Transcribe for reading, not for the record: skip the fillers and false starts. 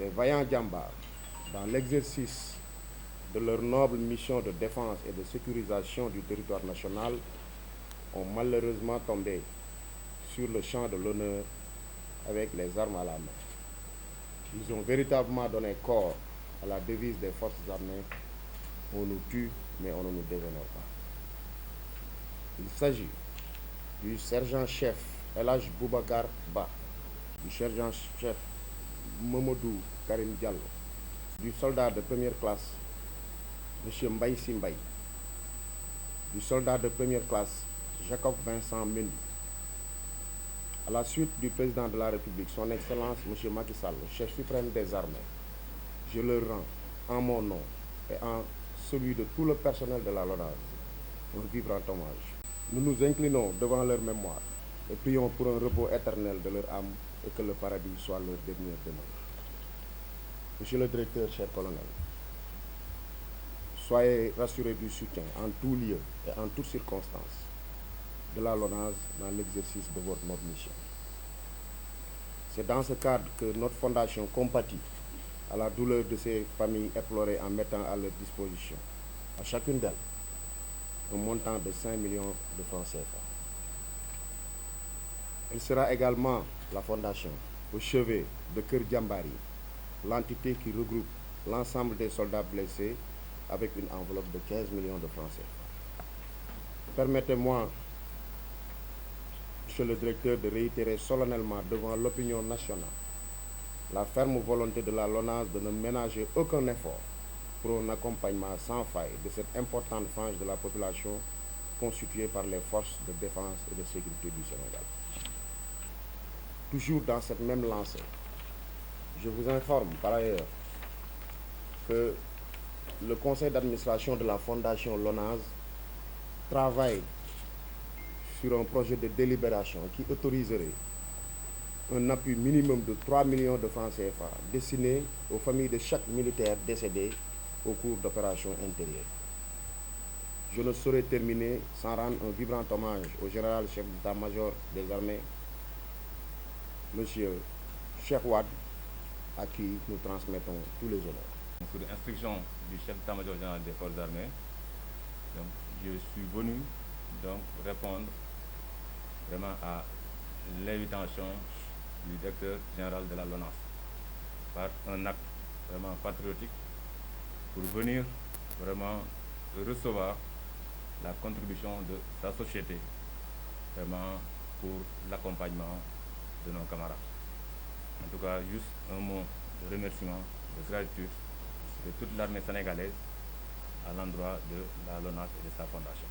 Ces vaillants Djambars, dans l'exercice de leur noble mission de défense et de sécurisation du territoire national, ont malheureusement tombé sur le champ de l'honneur avec les armes à la main. Ils ont véritablement donné corps à la devise des forces armées: on nous tue, mais on ne nous déshonore pas. Il s'agit du sergent-chef El Hadj Boubacar Ba, du sergent-chef Mamadou Karim Diallo, du soldat de première classe M. Mbaye Simbaye, du soldat de première classe Jacob Vincent Mendy. À la suite du président de la République, son Excellence M. Macky Sall, chef suprême des armées, je leur rends, en mon nom et en celui de tout le personnel de la LONASE, un vibrant hommage. Nous nous inclinons devant leur mémoire et prions pour un repos éternel de leur âme et que le paradis soit leur dernière demeure. Monsieur le directeur, cher colonel, soyez rassurés du soutien en tout lieu et en toutes circonstances de la LONASE dans l'exercice de votre noble mission. C'est dans ce cadre que notre fondation compatit à la douleur de ces familles éplorées en mettant à leur disposition, à chacune d'elles, un montant de 5 millions de francs CFA. Elle sera également, la fondation, au chevet de Kër Djambari, l'entité qui regroupe l'ensemble des soldats blessés avec une enveloppe de 15 millions de francs CFA. Permettez-moi, Monsieur le directeur, de réitérer solennellement devant l'opinion nationale la ferme volonté de la LONASE de ne ménager aucun effort pour un accompagnement sans faille de cette importante frange de la population constituée par les forces de défense et de sécurité du Sénégal. Toujours dans cette même lancée, je vous informe par ailleurs que le conseil d'administration de la fondation LONASE travaille sur un projet de délibération qui autoriserait un appui minimum de 3 millions de francs CFA destiné aux familles de chaque militaire décédé au cours d'opérations intérieures. Je ne saurais terminer sans rendre un vibrant hommage au général chef d'état-major des armées, M. Cheikh Wade, à qui nous transmettons tous les honneurs. Sous l'instruction du chef d'état-major général des forces armées, donc, je suis venu donc, répondre vraiment à l'invitation du directeur général de la LONASE par un acte vraiment patriotique pour venir vraiment recevoir la contribution de sa société vraiment pour l'accompagnement de nos camarades. En tout cas, juste un mot de remerciement, de gratitude de toute l'armée sénégalaise à l'endroit de la LONASE et de sa fondation.